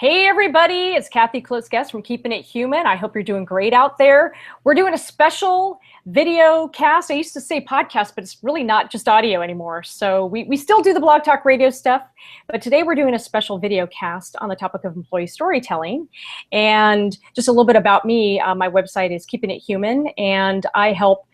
Hey everybody, it's Kathy Klotz-Guest from Keeping It Human. I hope you're doing great out there. We're doing a special video cast. I used to say podcast, but it's really not just audio anymore. So we still do the blog talk radio stuff, but today we're doing a special video cast on the topic of employee storytelling. And just a little bit about me, my website is Keeping It Human, and I help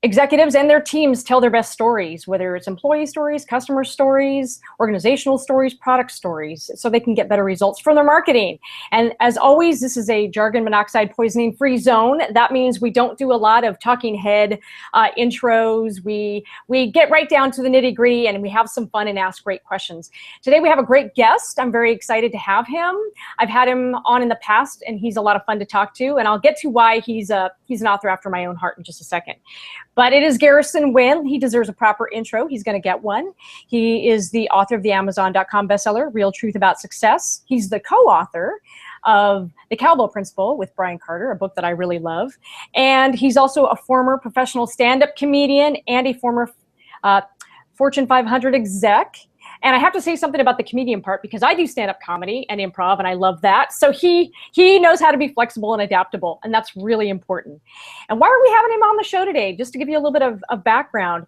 executives and their teams tell their best stories, whether it's employee stories, customer stories, organizational stories, product stories, so they can get better results from their marketing. And as always, this is a jargon monoxide poisoning free zone. That means we don't do a lot of talking head intros. We get right down to the nitty gritty and we have some fun and ask great questions. Today we have a great guest. I'm very excited to have him. I've had him on in the past and he's a lot of fun to talk to, and I'll get to why he's an author after my own heart in just a second. But it is Garrison Wynn. He deserves a proper intro. He's going to get one. He is the author of the Amazon.com bestseller, Real Truth About Success. He's the co-author of The Cowbell Principle with Brian Carter, a book that I really love. And he's also a former professional stand-up comedian and a former Fortune 500 exec. And I have to say something about the comedian part because I do stand-up comedy and improv, and I love that. So he knows how to be flexible and adaptable, and that's really important. And why are we having him on the show today? Just to give you a little bit of background,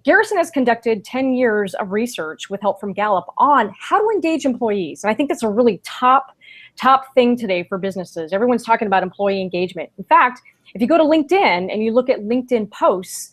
Garrison has conducted 10 years of research with help from Gallup on how to engage employees. And I think that's a really top thing today for businesses. Everyone's talking about employee engagement. In fact, if you go to LinkedIn and you look at LinkedIn posts,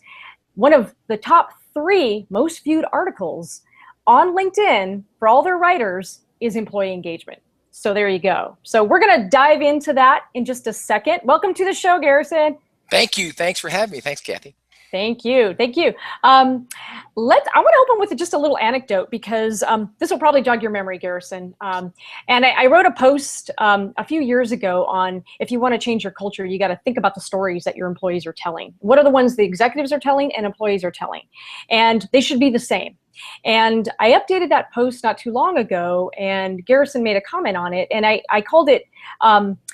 one of the top 3 most viewed articles on LinkedIn for all their writers is employee engagement. So there you go. So we're going to dive into that in just a second. Welcome to the show, Garrison. Thank you. Thanks for having me. Thanks, Kathy. Thank you. Thank you. I want to open with just a little anecdote because this will probably jog your memory, Garrison. And I wrote a post a few years ago on if you want to change your culture, you got to think about the stories that your employees are telling. What are the ones the executives are telling and employees are telling? And they should be the same. And I updated that post not too long ago, and Garrison made a comment on it, and I called it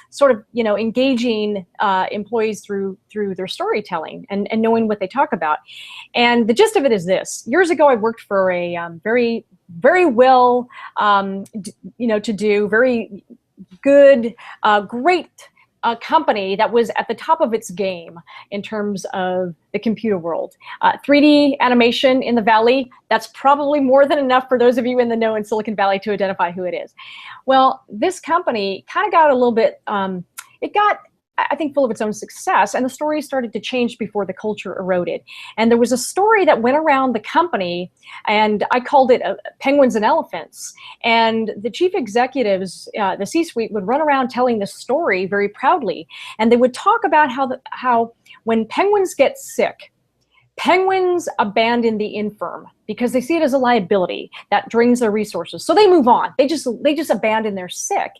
sort of, engaging employees through their storytelling and knowing what they talk about. And the gist of it is this. Years ago, I worked for a very, very well, to do, very good, great company that was at the top of its game in terms of the computer world. 3D animation in the Valley, that's probably more than enough for those of you in the know in Silicon Valley to identify who it is. Well, this company kind of got a little bit, it got, I think, full of its own success, and the story started to change before the culture eroded. And there was a story that went around the company, and I called it Penguins and Elephants. And the chief executives, the C-suite, would run around telling this story very proudly. And they would talk about how when penguins get sick, penguins abandon the infirm because they see it as a liability that drains their resources. So they move on. They just abandon their sick.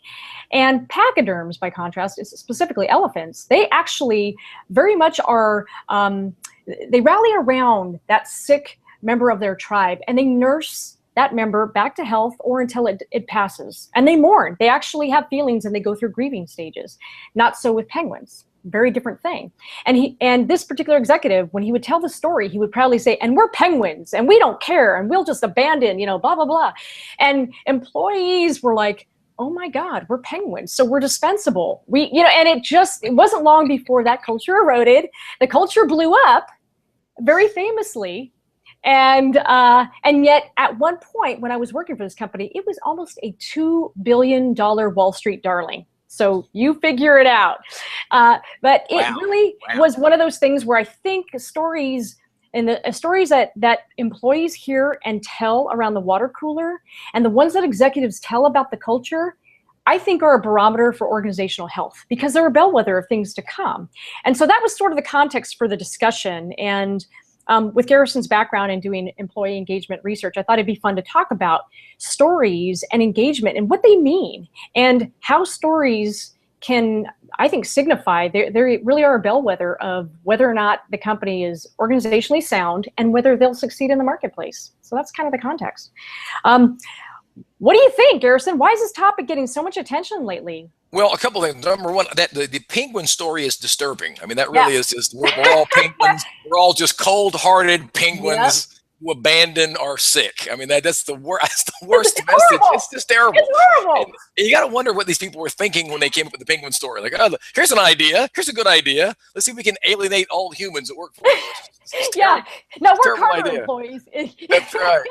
And pachyderms, by contrast, specifically elephants, they actually very much are, they rally around that sick member of their tribe and they nurse that member back to health or until it passes. And they mourn. They actually have feelings and they go through grieving stages. Not so with penguins. Very different thing. And this particular executive, when he would tell the story, he would proudly say, and we're penguins and we don't care and we'll just abandon, blah, blah, blah. And employees were like, oh my God, we're penguins, so we're dispensable. And it wasn't long before that culture eroded. The culture blew up very famously. And yet at one point when I was working for this company, it was almost a $2 billion Wall Street darling. So you figure it out. But it really was one of those things where I think stories and the stories that employees hear and tell around the water cooler and the ones that executives tell about the culture, I think are a barometer for organizational health because they're a bellwether of things to come. And so that was sort of the context for the discussion. And with Garrison's background in doing employee engagement research, I thought it'd be fun to talk about stories and engagement and what they mean and how stories can, I think, signify, they really are a bellwether of whether or not the company is organizationally sound and whether they'll succeed in the marketplace. So that's kind of the context. What do you think, Garrison? Why is this topic getting so much attention lately? Well, a couple of things. Number one, that the penguin story is disturbing. I mean, that really is just, we're all penguins. We're all just cold-hearted penguins. who abandon are sick. I mean, that's the worst. That's the worst message. Horrible. It's just terrible. It's horrible. And you got to wonder what these people were thinking when they came up with the penguin story. Like, oh, here's an idea. Here's a good idea. Let's see if we can alienate all humans that work for us. Yeah. No, we're terrible Carter idea. employees. That's right.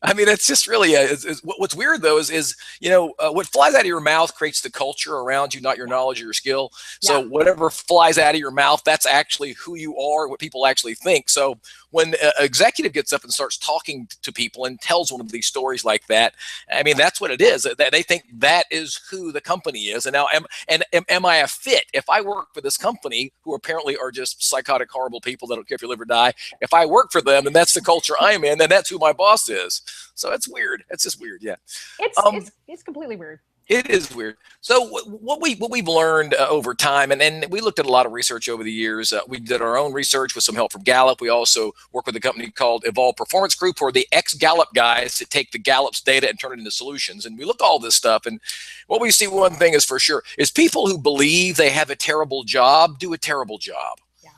I mean, it's just really what's weird though is what flies out of your mouth creates the culture around you, not your knowledge or your skill. So whatever flies out of your mouth, that's actually who you are, what people actually think. So when an executive gets up and starts talking to people and tells one of these stories like that, I mean, that's what it is. They think that is who the company is. And now, am I a fit? If I work for this company, who apparently are just psychotic, horrible people that don't care if you live or die, if I work for them and that's the culture I'm in, then that's who my boss is. So it's weird. It's just weird. Yeah. It's completely weird. It is weird. So what we've learned over time, and we looked at a lot of research over the years. We did our own research with some help from Gallup. We also work with a company called Evolve Performance Group, who are the ex-Gallup guys that take the Gallup's data and turn it into solutions. And we look at all this stuff, and what we see, one thing is for sure, is people who believe they have a terrible job do a terrible job. Yeah.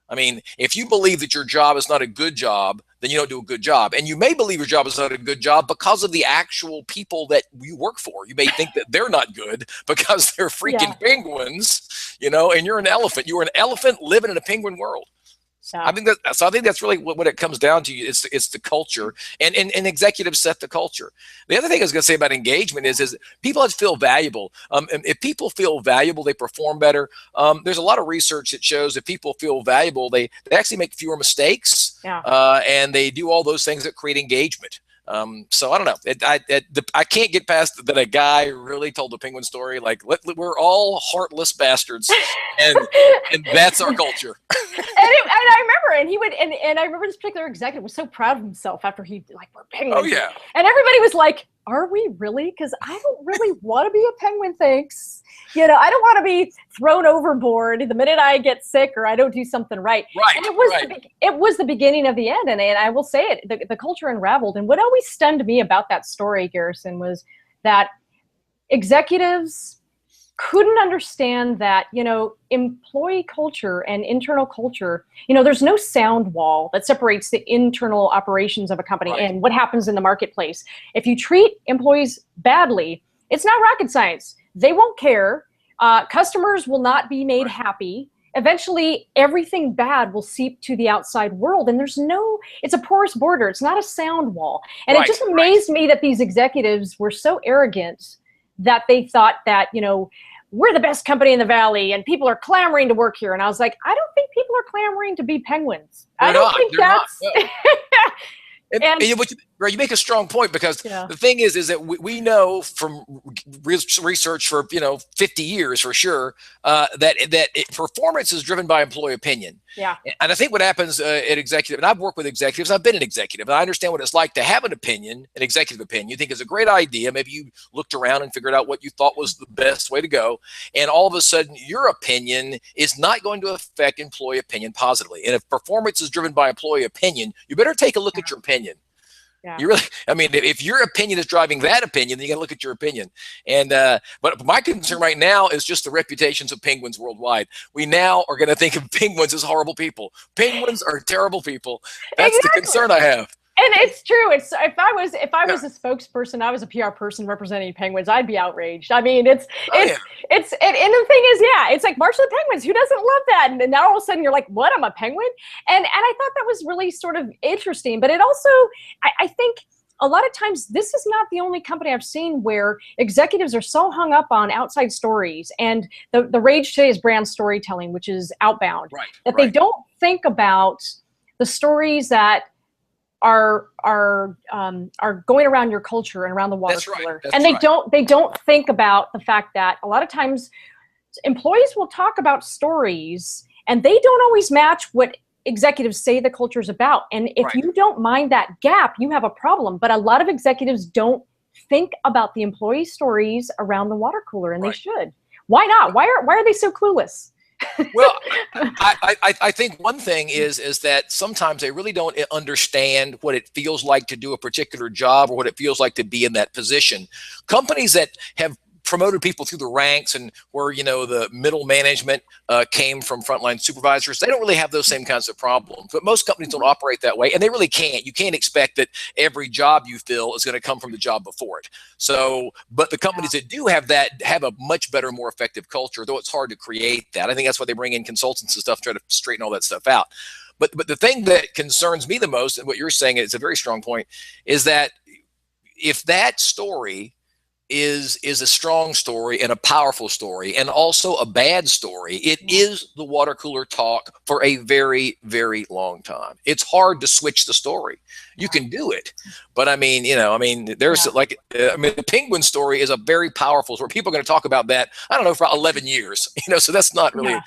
I mean, if you believe that your job is not a good job, then you don't do a good job. And you may believe your job is not a good job because of the actual people that you work for. You may think that they're not good because they're freaking penguins, and you're an elephant. You're an elephant living in a penguin world. I think that's really what it comes down to. It's the culture, and executives set the culture. The other thing I was going to say about engagement is people have to feel valuable. And if people feel valuable, they perform better. There's a lot of research that shows if people feel valuable, they actually make fewer mistakes, and they do all those things that create engagement. So I don't know. I can't get past that a guy really told the penguin story. Like, we're all heartless bastards, and that's our culture. And I remember, and he would, and I remember this particular executive was so proud of himself after he we're penguins. Oh yeah. And everybody was like, "Are we really? Because I don't really want to be a penguin. Thanks. I don't want to be thrown overboard the minute I get sick or I don't do something right." Right. And it was the beginning of the end. And I will say it, the culture unraveled. And what always stunned me about that story, Garrison, was that executives couldn't understand that, employee culture and internal culture, there's no sound wall that separates the internal operations of a company and what happens in the marketplace. If you treat employees badly, it's not rocket science. They won't care. Customers will not be made happy. Eventually, everything bad will seep to the outside world. And it's a porous border. It's not a sound wall. And it just amazed me that these executives were so arrogant that they thought that, we're the best company in the Valley and people are clamoring to work here. And I was like, I don't think people are clamoring to be penguins. I don't think that's... And you make a strong point, because the thing is that we know from research for 50 years for sure that performance is driven by employee opinion. Yeah. And I think what happens at executive, and I've worked with executives, I've been an executive, and I understand what it's like to have an opinion, an executive opinion. You think it's a great idea. Maybe you looked around and figured out what you thought was the best way to go, and all of a sudden your opinion is not going to affect employee opinion positively. And if performance is driven by employee opinion, you better take a look at your opinion. Yeah. If your opinion is driving that opinion, then you got to look at your opinion. And but my concern right now is just the reputations of penguins worldwide. We now are going to think of penguins as horrible people. Penguins are terrible people. That's the concern I have. And it's true. It's if I was a spokesperson, I was a PR person representing penguins, I'd be outraged. I mean, and the thing is, it's like March of the Penguins. Who doesn't love that? And now all of a sudden you're like, what? I'm a penguin? And I thought that was really sort of interesting. But it also, I think a lot of times this is not the only company I've seen where executives are so hung up on outside stories. And the rage today is brand storytelling, which is outbound. That they don't think about the stories that are going around your culture and around the water cooler. And they don't think about the fact that a lot of times employees will talk about stories and they don't always match what executives say the culture is about. And if you don't mind that gap, you have a problem. But a lot of executives don't think about the employee stories around the water cooler, and they should. Why not? Why are they so clueless? Well, I think one thing is that sometimes they really don't understand what it feels like to do a particular job or what it feels like to be in that position. Companies that have promoted people through the ranks and where, you know, the middle management came from frontline supervisors, they don't really have those same kinds of problems. But most companies don't operate that way, and they really can't. You can't expect that every job you fill is going to come from the job before it. So, but the companies that do have that have a much better, more effective culture, though it's hard to create that. I think that's why they bring in consultants and stuff to try to straighten all that stuff out. But the thing that concerns me the most, and what you're saying is a very strong point, is that if that story is a strong story and a powerful story and also a bad story, it is the water cooler talk for a very, very long time. It's hard to switch the story. You can do it, but I mean, you know, I mean, there's like, I mean, the penguin story is a very powerful story. People are going to talk about that, I don't know, for 11 years, you know, so that's not really,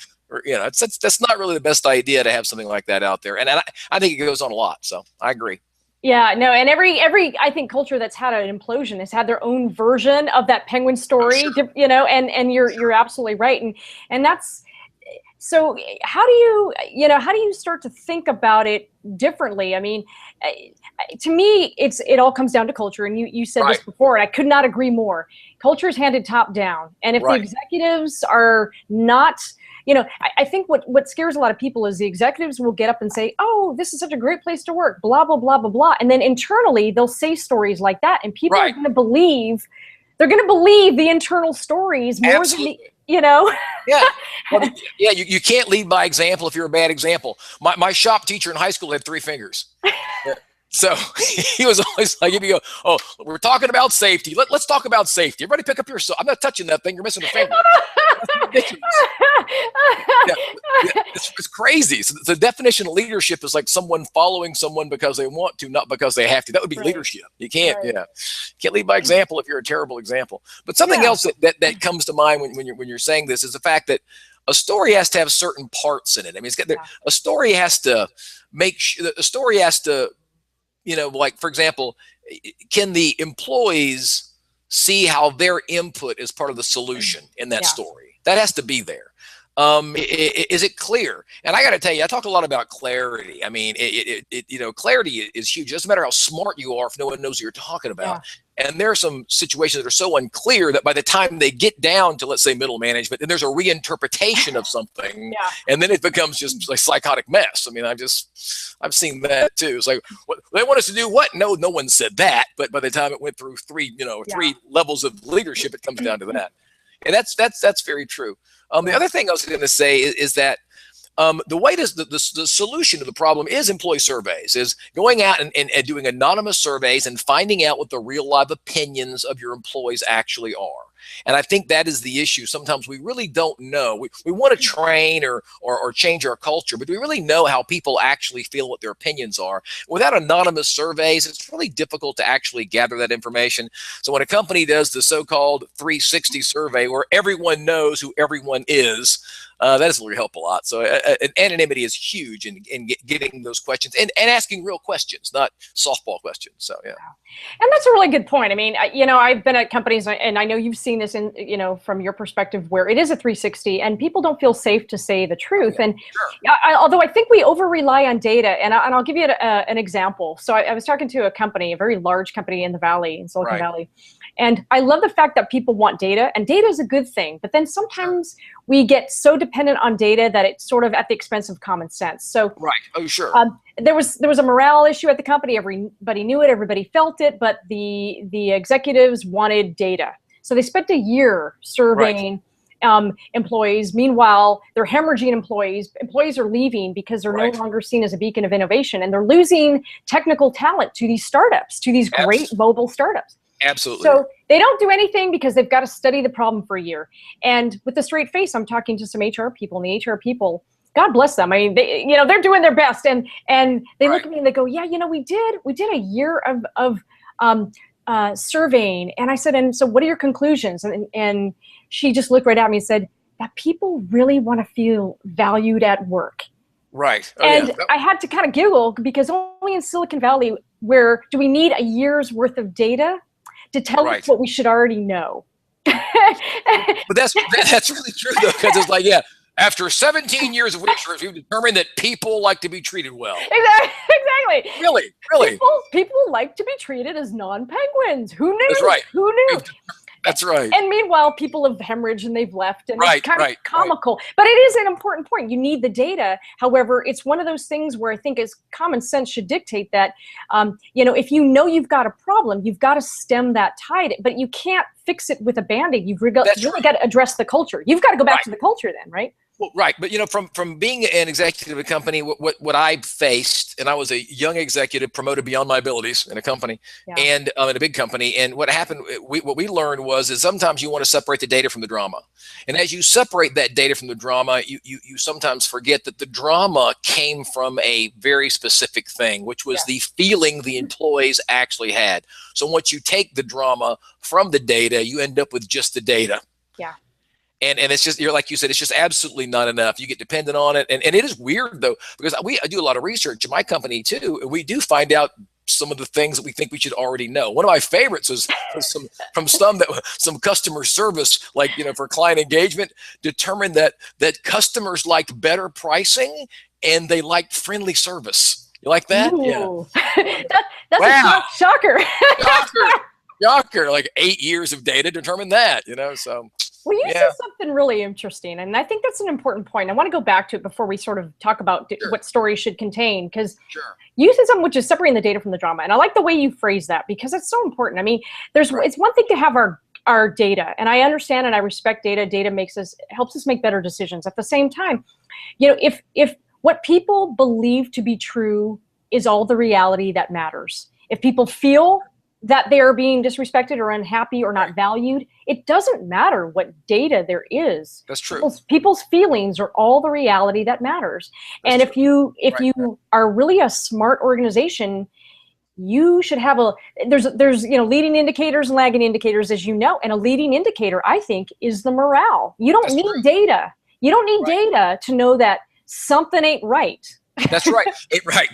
you know, that's not really the best idea to have something like that out there. And I think it goes on a lot. So I agree. Yeah, no, and every I think culture that's had an implosion has had their own version of that penguin story, you know, and you're absolutely right. And that's, so how do you start to think about it differently? I mean, to me, it all comes down to culture. And you said this before, and I could not agree more. Culture is handed top down. And if the executives are not, you know, I think what scares a lot of people is the executives will get up and say, oh, this is such a great place to work, blah, blah, blah, blah, blah. And then internally, they'll say stories like that. And people are going to believe, they're going to believe the internal stories more than the, you know? Well, you can't lead by example if you're a bad example. My shop teacher in high school had 3 fingers. So he was always like, if you go, oh, we're talking about safety. Let's talk about safety. Everybody pick up your, I'm not touching that thing. You're missing a finger. That's ridiculous. It's crazy. So the definition of leadership is like someone following someone because they want to, not because they have to. That would be leadership. You can't, can't lead by example if you're a terrible example. But something else that comes to mind when you're saying this is the fact that a story has to have certain parts in it. I mean, a story has to make sure, a story has to, you know, like, for example, can the employees see how their input is part of the solution in that story? That has to be there. Is it clear? And I got to tell you, I talk a lot about clarity. I mean, you know, clarity is huge. It doesn't matter how smart you are if no one knows what you're talking about. And there are some situations that are so unclear that by the time they get down to, let's say, middle management, then there's a reinterpretation of something, and then it becomes just like psychotic mess. I mean, I've seen that too. It's like, what, they want us to do what? No one said that. But by the time it went through three levels of leadership, it comes down to that. And that's very true. The other thing I was going to say is that the way the solution to the problem is employee surveys, is going out and doing anonymous surveys and finding out what the real live opinions of your employees actually are. And I think that is the issue. Sometimes we really don't know. We want to train or change our culture, but do we really know how people actually feel, what their opinions are? Without anonymous surveys, it's really difficult to actually gather that information. So when a company does the so-called 360 survey where everyone knows who everyone is, that doesn't really help a lot. So anonymity is huge in getting those questions and asking real questions, not softball questions. So, yeah. And that's a really good point. I mean, you know, I've been at companies, and I know you've seen this in, you know, from your perspective, where it is a 360 and people don't feel safe to say the truth. And although I think we over rely on data, and I'll give you an example. So I was talking to a company, a very large company in the Valley, in Silicon Valley. And I love the fact that people want data, and data is a good thing. But then sometimes we get so dependent on data that it's sort of at the expense of common sense. So there was a morale issue at the company. Everybody knew it, everybody felt it, but the executives wanted data. So they spent a year surveying employees. Meanwhile, they're hemorrhaging employees. Employees are leaving because they're no longer seen as a beacon of innovation, and they're losing technical talent to these startups, to these great mobile startups. Absolutely. So they don't do anything because they've got to study the problem for a year. And with a straight face, I'm talking to some HR people, and the HR people, God bless them. I mean, they, you know, they're doing their best, and they look at me and they go, yeah, you know, we did a year of surveying. And I said, and so what are your conclusions? And she just looked right at me and said that people really want to feel valued at work. Right. I had to kind of giggle, because only in Silicon Valley where do we need a year's worth of data to tell us what we should already know. But that's really true, though, because it's like, after 17 years of research, we've determined that people like to be treated well. Exactly. Really. People like to be treated as non-penguins. Who knew? That's right. Who knew? That's right. And meanwhile, people have hemorrhaged and they've left, and it's kind of comical. Right. But it is an important point. You need the data. However, it's one of those things where I think is common sense should dictate that, if you know you've got a problem, you've got to stem that tide. But you can't fix it with a Band-Aid. You've really got to address the culture. You've got to go back to the culture then, right? Well, right. But, from being an executive of a company, what I faced, and I was a young executive promoted beyond my abilities in a company and in a big company. And what happened, what we learned is sometimes you want to separate the data from the drama. And as you separate that data from the drama, you sometimes forget that the drama came from a very specific thing, which was the feeling the employees actually had. So once you take the drama from the data, you end up with just the data. Yeah. And it's just, like you said, it's just absolutely not enough. You get dependent on it. And it is weird, though, because I do a lot of research in my company, too. And we do find out some of the things that we think we should already know. One of my favorites was some customer service, like, for client engagement, determined that customers liked better pricing and they liked friendly service. You like that? Ooh. That's a shocker. Shocker. Like 8 years of data determined that, so. Well, you said something really interesting, and I think that's an important point. I want to go back to it before we sort of talk about what stories should contain, because you said something which is separating the data from the drama, and I like the way you phrase that because it's so important. I mean, it's one thing to have our data, and I understand and I respect data. Data helps us make better decisions. At the same time, if what people believe to be true is all the reality that matters, if people feel that they are being disrespected or unhappy or not valued, it doesn't matter what data there is. That's true. People's feelings are all the reality that matters. That's true. If you are really a smart organization, you should have there's leading indicators and lagging indicators, as you know, and a leading indicator, I think, is the morale. You don't need data. You don't need data to know that something ain't right. That's right.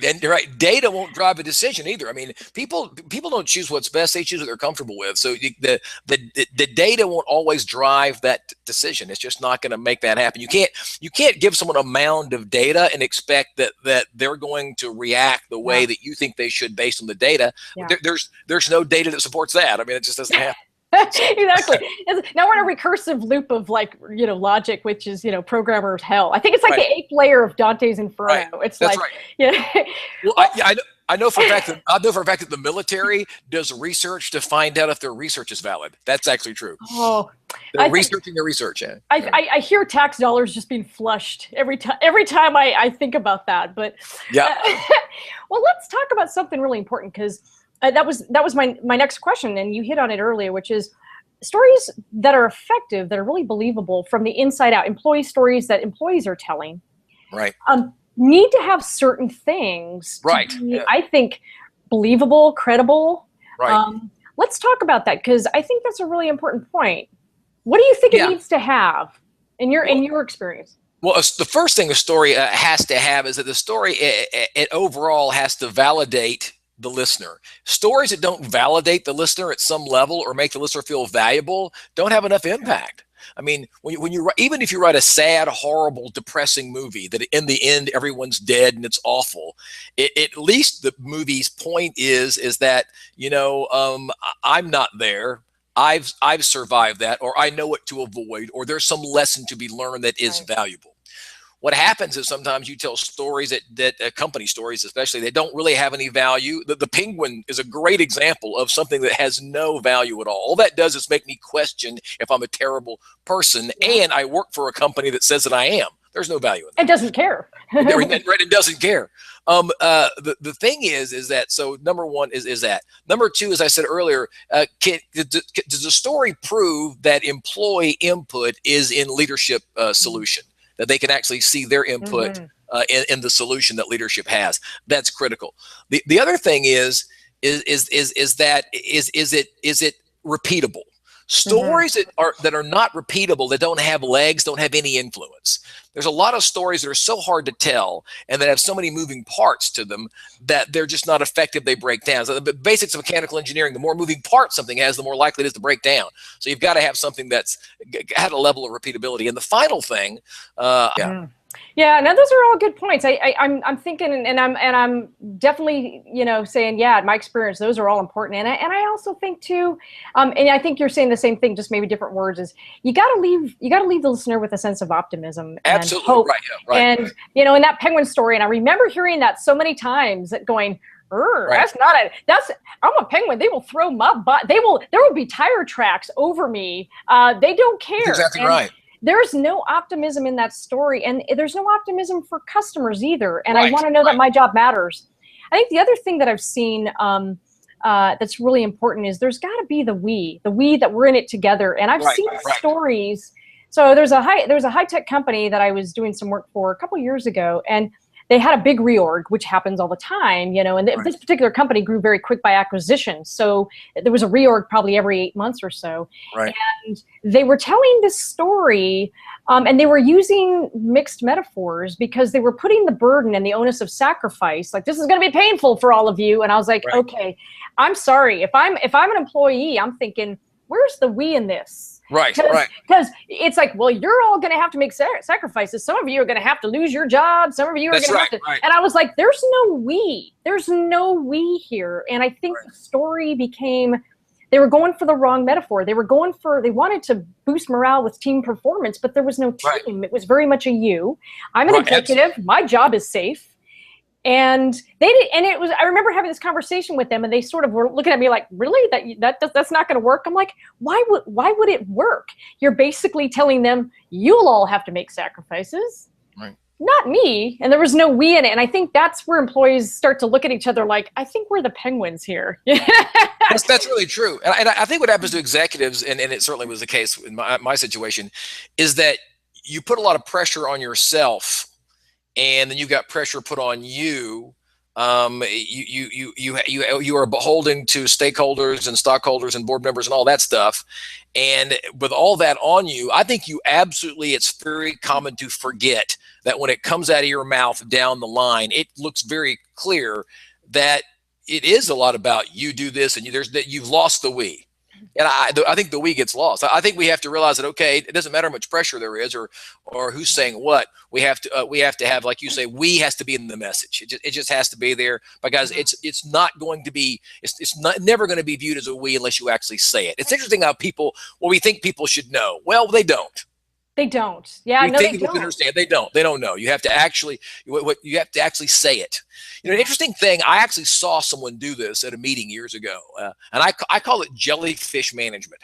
And you're right. Data won't drive a decision either. I mean, people don't choose what's best; they choose what they're comfortable with. So the data won't always drive that decision. It's just not going to make that happen. You can't give someone a mound of data and expect that they're going to react the way that you think they should based on the data. Yeah. There's no data that supports that. I mean, it just doesn't happen. Exactly. Now we're in a recursive loop of logic, which is programmer's hell. I think it's like the 8th layer of Dante's Inferno. It's That's right. Well, I know for a fact that the military does research to find out if their research is valid. That's actually true. Oh, they're researching their research. I hear tax dollars just being flushed every time I think about that. But well, let's talk about something really important, because that was my next question, and you hit on it earlier, which is stories that are effective, that are really believable from the inside out. Employee stories that employees are telling, need to have certain things. Right. To be, I think, believable, credible. Right. Let's talk about that, because I think that's a really important point. What do you think it needs to have in your experience? Well, the first thing a story has to have is that the story it overall has to validate the listener. Stories that don't validate the listener at some level or make the listener feel valuable don't have enough impact. I mean, even if you write a sad, horrible, depressing movie that in the end everyone's dead and it's awful, at least the movie's point is that I'm not there. I've survived that, or I know what to avoid, or there's some lesson to be learned that is valuable. What happens is sometimes you tell stories that company stories, especially, they don't really have any value. The penguin is a great example of something that has no value at all. All that does is make me question if I'm a terrible person, and I work for a company that says that I am. There's no value in that. It doesn't care. It doesn't care. The thing is that, so number one is that. Number two, as I said earlier, does the story prove that employee input is in leadership solution? That they can actually see their input in the solution that leadership has. That's critical. The other thing is it repeatable? Stories that are not repeatable, that don't have legs, don't have any influence. There's a lot of stories that are so hard to tell and that have so many moving parts to them that they're just not effective. They break down. So the basics of mechanical engineering, the more moving parts something has, the more likely it is to break down. So you've got to have something that's had a level of repeatability. And the final thing, Yeah, no, those are all good points. I'm thinking, and I'm definitely, saying, yeah, in my experience, those are all important. And I also think too, and I think you're saying the same thing, just maybe different words. Is you got to leave the listener with a sense of optimism and Absolutely. hope. Right. Yeah, right. And in that penguin story, and I remember hearing that so many times, that going, Right. I'm a penguin. They will throw my butt. There will be tire tracks over me. They don't care. That's exactly And right. there's no optimism in that story, and there's no optimism for customers either. And Right, I want to know right. that my job matters. I think the other thing that I've seen that's really important is there's got to be the we that we're in it together. And I've Right, seen right. stories. So there's a high tech company that I was doing some work for a couple years ago, and they had a big reorg, which happens all the time, and Right. this particular company grew very quick by acquisition. So there was a reorg probably every 8 months or so. Right. And they were telling this story, and they were using mixed metaphors because they were putting the burden and the onus of sacrifice, like, this is going to be painful for all of you. And I was like, Right. okay, I'm sorry. If I'm an employee, I'm thinking, where's the we in this? Right. Because it's like, well, you're all going to have to make sacrifices. Some of you are going to have to lose your job. Some of you are going to have to. Right. And I was like, there's no we. There's no we here. And I think the story became, they were going for the wrong metaphor. They wanted to boost morale with team performance, but there was no team. It was very much a you. I'm an executive. Absolutely. My job is safe. And they did, and it was. I remember having this conversation with them, and they sort of were looking at me like, "Really? That's not going to work?" I'm like, "Why would it work? You're basically telling them you'll all have to make sacrifices, Right. not me." And there was no we in it. And I think that's where employees start to look at each other like, "I think we're the penguins here." That's really true. And I think what happens to executives, and it certainly was the case in my situation, is that you put a lot of pressure on yourself, and then you've got pressure put on you. You are beholden to stakeholders and stockholders and board members and all that stuff. And with all that on you, I think it's very common to forget that when it comes out of your mouth down the line, it looks very clear that it is a lot about you do this and you've lost the we. And I think the we gets lost. I think we have to realize that, okay, it doesn't matter how much pressure there is or who's saying what. We have to have, like you say, we has to be in the message. It just has to be there, because it's not going to be, it's not never going to be viewed as a we unless you actually say it. It's interesting how we think people should know. Well, they don't. They don't. Yeah, you no, think they people don't. Understand? They don't. They don't know. You have to actually say it. An interesting thing. I actually saw someone do this at a meeting years ago, and I call it jellyfish management.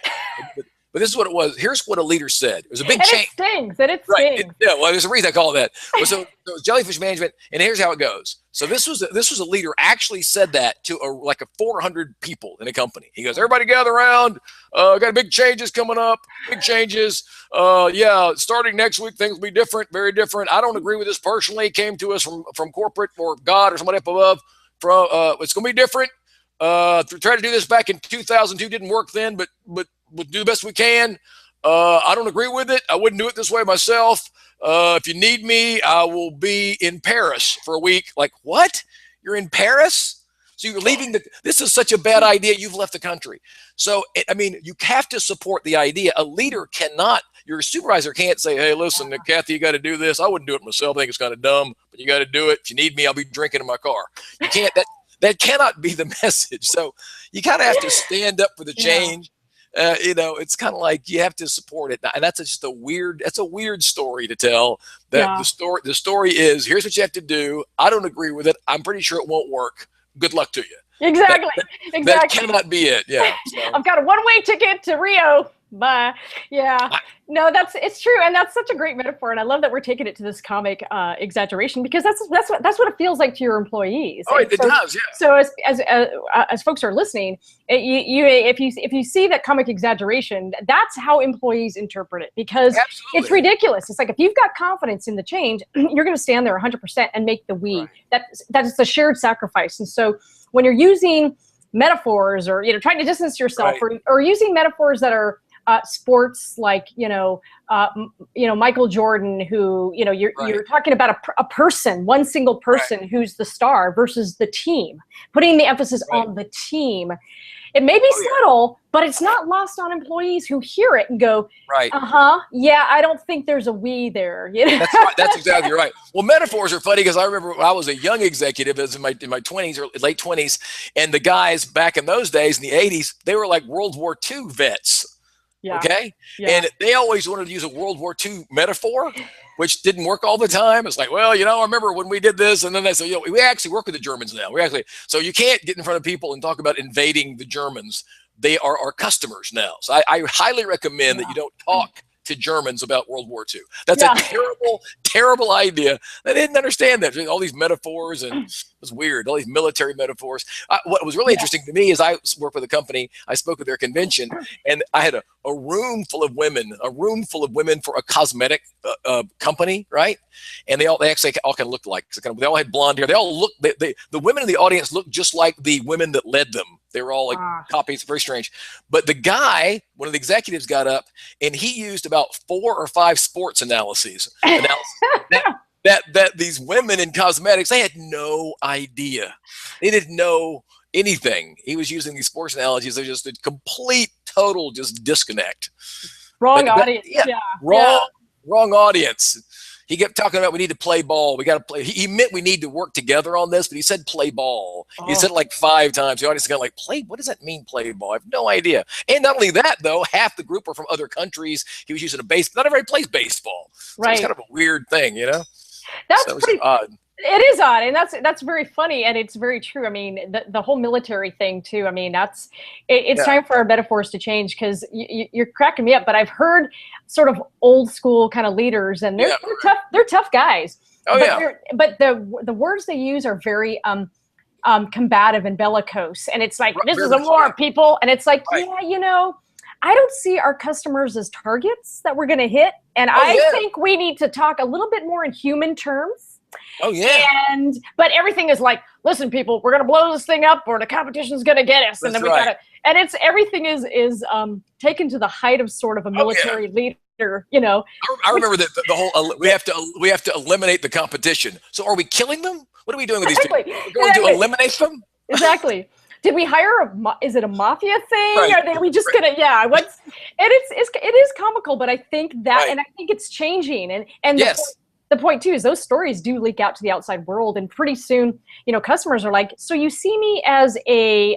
But this is what it was. Here's what a leader said. It was a big change. It stings. And it stings. Right. Well, there's a reason I call it that. So it was jellyfish management, and here's how it goes. So this was a leader actually said that to like 400 people in a company. He goes, "Everybody gather around. Got big changes coming up. Big changes. Starting next week, things will be different, very different. I don't agree with this personally. It came to us from corporate or God or somebody up above. It's going to be different. Tried to do this back in 2002, didn't work then, but we'll do the best we can. I don't agree with it. I wouldn't do it this way myself. If you need me, I will be in Paris for a week." Like, what? You're in Paris? So you're leaving this is such a bad idea. You've left the country. So, you have to support the idea. A leader cannot, your supervisor can't say, "Hey, listen, Kathy, you got to do this. I wouldn't do it myself. I think it's kind of dumb, but you got to do it. If you need me, I'll be drinking in my car." You can't, that cannot be the message. So you kind of have to stand up for the change. It's kind of like you have to support it, and that's just a weird story to tell. That the story is, here's what you have to do. I don't agree with it. I'm pretty sure it won't work. Good luck to you. Exactly. That cannot be it. Yeah. So. I've got a one-way ticket to Rio. Bye. Yeah. No, it's true, and that's such a great metaphor, and I love that we're taking it to this comic exaggeration, because that's what it feels like to your employees. Oh, it does. Yeah. So as folks are listening, if you see that comic exaggeration, that's how employees interpret it, because It's ridiculous. It's like, if you've got confidence in the change, you're going to stand there 100% and make the we. Right. That is the shared sacrifice. And so when you're using metaphors, or trying to distance yourself, or using metaphors that are sports, like Michael Jordan, who you're talking about a person, one single person who's the star versus the team, putting the emphasis on the team. It may be Oh, yeah. subtle, but it's not lost on employees who hear it and go, Right. Yeah, I don't think there's a we there. You know? That's right. That's exactly right. Well, metaphors are funny because I remember when I was a young executive, as in my 20s or late 20s, and the guys back in those days in the 80s, they were like World War II vets. Yeah. Okay. Yeah. And they always wanted to use a World War II metaphor, which didn't work all the time. It's like, well, you know, I remember when we did this, and then they say, you know, we actually work with the Germans now. So you can't get in front of people and talk about invading the Germans. They are our customers now. So I highly recommend that you don't talk to Germans about World War II. That's a terrible, terrible idea. They didn't understand that. All these metaphors, and it was weird, all these military metaphors. What was really interesting to me is I work with a company, I spoke at their convention, and I had a room full of women for a cosmetic company, right? And they actually all kind of looked like, they all had blonde hair. They all looked, the women in the audience looked just like the women that led them. They were all like copies, very strange. But the guy, one of the executives, got up and he used about 4 or 5 sports analyses that these women in cosmetics, they had no idea. They didn't know anything. He was using these sports analogies. They're just a complete, total just disconnect. Wrong audience. Wrong audience. He kept talking about we need to play ball. We got to play. He meant we need to work together on this, but he said play ball. He said it like 5 times. The audience is kind of like, play? What does that mean, play ball? I have no idea. And not only that, though, half the group were from other countries. He was using not everybody plays baseball. So it's kind of a weird thing, you know? That's pretty odd. It is odd, and that's very funny, and it's very true. I mean, the whole military thing too. I mean, it's time for our metaphors to change, because you're cracking me up. But I've heard sort of old school kind of leaders, and they're tough. They're tough guys. But the words they use are very combative and bellicose, and it's like, this is a war, people, and it's like, you know, I don't see our customers as targets that we're going to hit, and I think we need to talk a little bit more in human terms. But everything is like, listen, people, we're gonna blow this thing up, or the competition's gonna get us, and then we gotta. And it's everything is taken to the height of sort of a military leader, you know. I remember that the whole we have to eliminate the competition. So are we killing them? What are we doing with these people? We're going to eliminate them? Exactly. Did we hire is it a mafia thing? Are we just gonna it is comical, but I think that and I think it's changing, and the point too is those stories do leak out to the outside world, and pretty soon, you know, customers are like, so you see me as a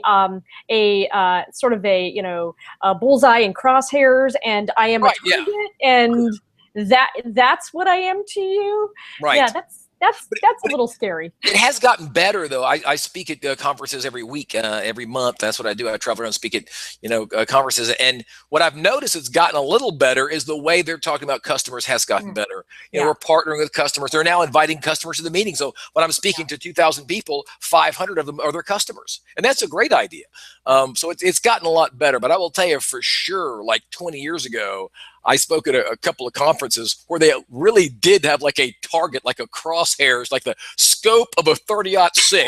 sort of a, you know, a bullseye and crosshairs, and I am a target, and that's what I am to you. Yeah, that's a little scary. It has gotten better, though. I speak at conferences every week, every month. That's what I do. I travel around and speak at, you know, conferences. And what I've noticed it's gotten a little better is the way they're talking about customers has gotten better. You know, we're partnering with customers. They're now inviting customers to the meeting. So when I'm speaking to 2,000 people, 500 of them are their customers. And that's a great idea. So it's gotten a lot better. But I will tell you for sure, like 20 years ago, I spoke at a couple of conferences where they really did have like a target, like a crosshairs, like the scope of a 30-06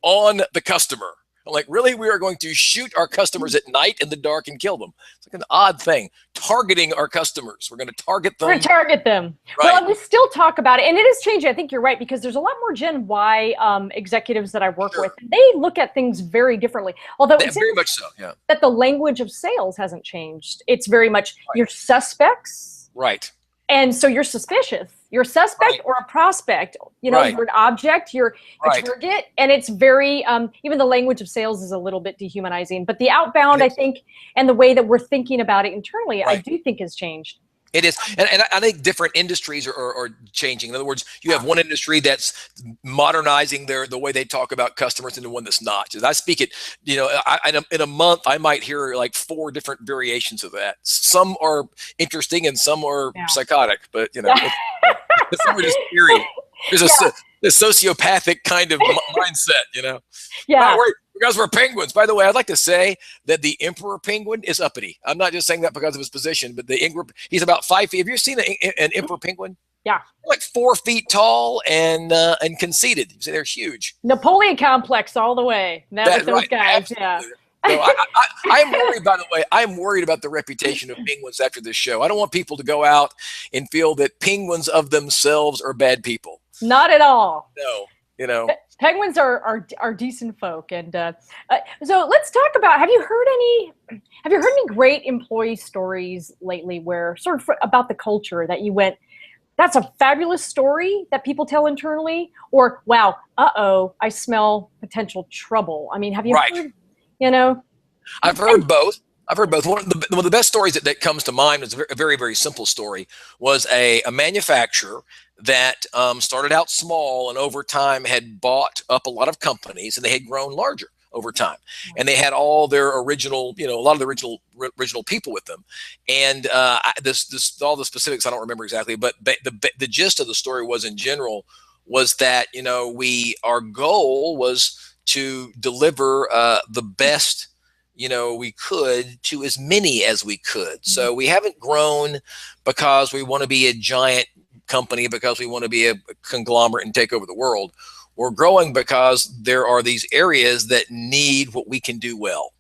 on the customer. I'm like, really? We are going to shoot our customers at night in the dark and kill them. It's like an odd thing. Targeting our customers. We're going to target them. We're going to target them. Right. Well, we still talk about it, and it is changing. I think you're right, because there's a lot more Gen Y executives that I work with. They look at things very differently. Although it's very much so, that the language of sales hasn't changed. It's very much you're suspects. Right. And so you're suspicious. You're a suspect or a prospect. You know, you're an object, you're a target. And it's very, even the language of sales is a little bit dehumanizing. But the outbound, I think, and the way that we're thinking about it internally, I do think has changed. It is. And I think different industries are changing. In other words, you have one industry that's modernizing the way they talk about customers, and the one that's not. I speak it, you know, in a month, I might hear like 4 different variations of that. Some are interesting and some are psychotic, but, you know, some are just eerie. There's a sociopathic kind of mindset, you know. Because we're penguins. By the way, I'd like to say that the emperor penguin is uppity. I'm not just saying that because of his position, but he's about 5 feet. Have you seen an emperor penguin? Yeah. Like 4 feet tall and conceited. You see, they're huge. Napoleon complex all the way. With those guys. Absolutely. No, I'm worried, by the way, I'm worried about the reputation of penguins after this show. I don't want people to go out and feel that penguins of themselves are bad people. Not at all. No, you know. Penguins are decent folk, and so let's talk about. Have you heard any great employee stories lately, where sort of about the culture that you went, that's a fabulous story that people tell internally, or wow, I smell potential trouble. I mean, have you Right. heard? You know, I've heard both. I've heard both. One of the best stories that comes to mind is a very, very simple story. Was a manufacturer that started out small and over time had bought up a lot of companies, and they had grown larger over time. And they had all their original, a lot of the original people with them. And this all the specifics I don't remember exactly, but the gist of the story was, in general, was that our goal was to deliver the best we could to as many as we could. So we haven't grown because we want to be a giant company, because we want to be a conglomerate and take over the world. We're growing because there are these areas that need what we can do well.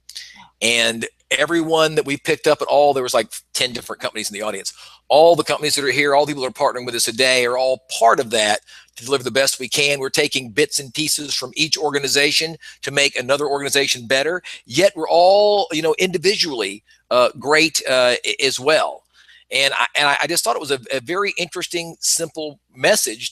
And everyone that we picked up there was like 10 different companies in the audience. All the companies that are here, all the people that are partnering with us today are all part of that to deliver the best we can. We're taking bits and pieces from each organization to make another organization better. Yet we're all, individually great as well. And I just thought it was a very interesting, simple message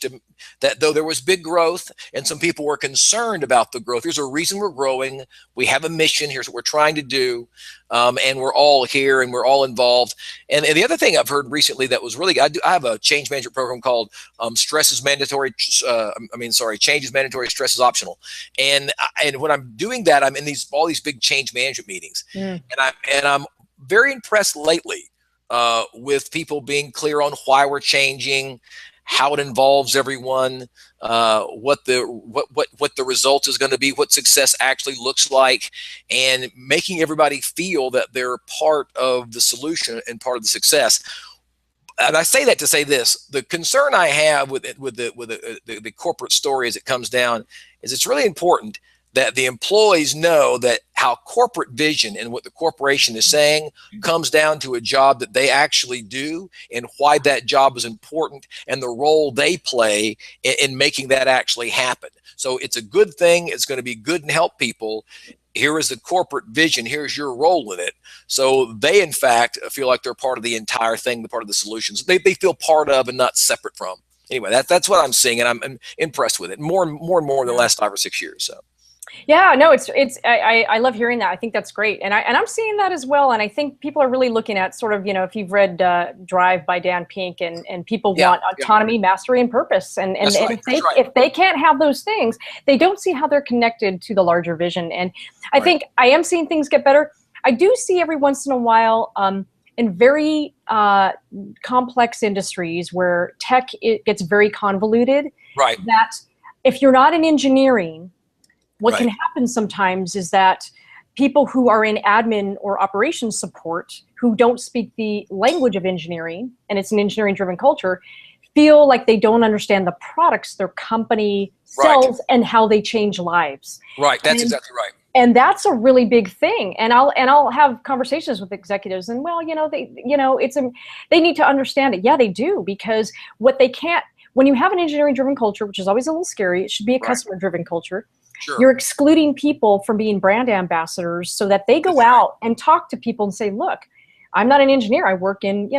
that though there was big growth and some people were concerned about the growth, there's a reason we're growing. We have a mission. Here's what we're trying to do. And we're all here and we're all involved. And the other thing I've heard recently that was really good, I have a change management program called change is mandatory, stress is optional. And when I'm doing that, I'm in all these big change management meetings. And I'm very impressed lately with people being clear on why we're changing, how it involves everyone, what the result is going to be, what success actually looks like, and making everybody feel that they're part of the solution and part of the success. And I say that to say this: the concern I have with the corporate story as it comes down is it's really important that the employees know that how corporate vision and what the corporation is saying comes down to a job that they actually do and why that job is important and the role they play in making that actually happen. So it's a good thing. It's going to be good and help people. Here is the corporate vision. Here's your role in it. So they, in fact, feel like they're part of the entire thing, the part of the solutions. They feel part of and not separate from. Anyway, that's what I'm seeing, and I'm impressed with it more and more in the last 5 or 6 years. So. Yeah, no, I love hearing that. I think that's great. And I'm seeing that as well. And I think people are really looking at sort of, if you've read Drive by Dan Pink, and people want autonomy, mastery, and purpose. And if they can't have those things, they don't see how they're connected to the larger vision. And I think I am seeing things get better. I do see every once in a while in very complex industries where tech gets very convoluted, that if you're not in engineering, what can happen sometimes is that people who are in admin or operations support who don't speak the language of engineering, and it's an engineering-driven culture, feel like they don't understand the products their company sells and how they change lives. Right, that's exactly right. And that's a really big thing. And I'll have conversations with executives, and they need to understand it. Yeah, they do, because what they can't, when you have an engineering-driven culture, which is always a little scary, it should be a customer-driven culture. Sure. You're excluding people from being brand ambassadors so that they go out and talk to people and say, look, I'm not an engineer. I work in,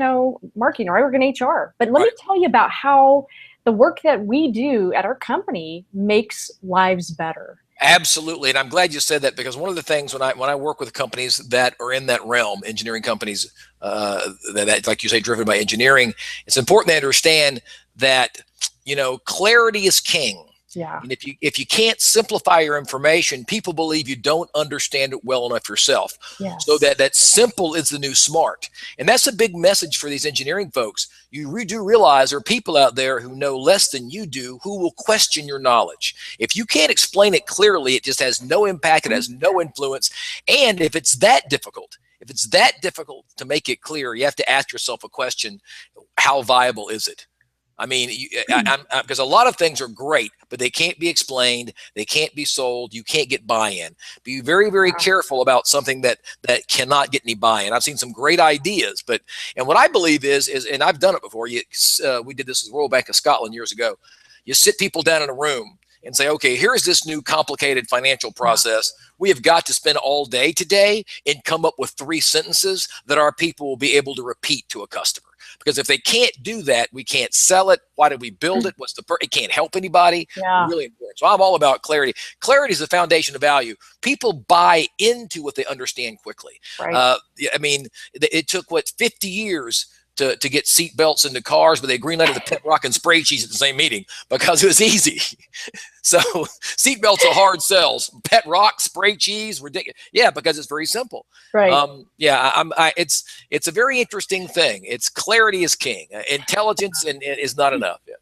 marketing, or I work in HR. But let me tell you about how the work that we do at our company makes lives better. Absolutely. And I'm glad you said that, because one of the things when I work with companies that are in that realm, engineering companies that, like you say, driven by engineering, it's important to understand that, clarity is king. Yeah. And if you can't simplify your information, people believe you don't understand it well enough yourself. Yes. So that simple is the new smart. And that's a big message for these engineering folks. You do realize there are people out there who know less than you do who will question your knowledge. If you can't explain it clearly, it just has no impact. It has no influence. And if it's that difficult to make it clear, you have to ask yourself a question: how viable is it? I mean, because a lot of things are great, but they can't be explained. They can't be sold. You can't get buy-in. Be very, very careful about something that cannot get any buy-in. I've seen some great ideas, and what I believe is, and I've done it before. We did this with the Royal Bank of Scotland years ago. You sit people down in a room and say, okay, here's this new complicated financial process. We have got to spend all day today and come up with 3 sentences that our people will be able to repeat to a customer. Because if they can't do that, we can't sell it. Why did we build it? What's the it can't help anybody. Yeah. Really important. So I'm all about clarity. Clarity is the foundation of value. People buy into what they understand quickly. Right. I mean, it took 50 years to get seat belts into cars, but they greenlighted the pet rock and spray cheese at the same meeting because it was easy. So seat belts are hard sells. Pet rock, spray cheese, ridiculous. Yeah, because it's very simple. Right. It's a very interesting thing. It's clarity is king. Intelligence is not enough. Yeah.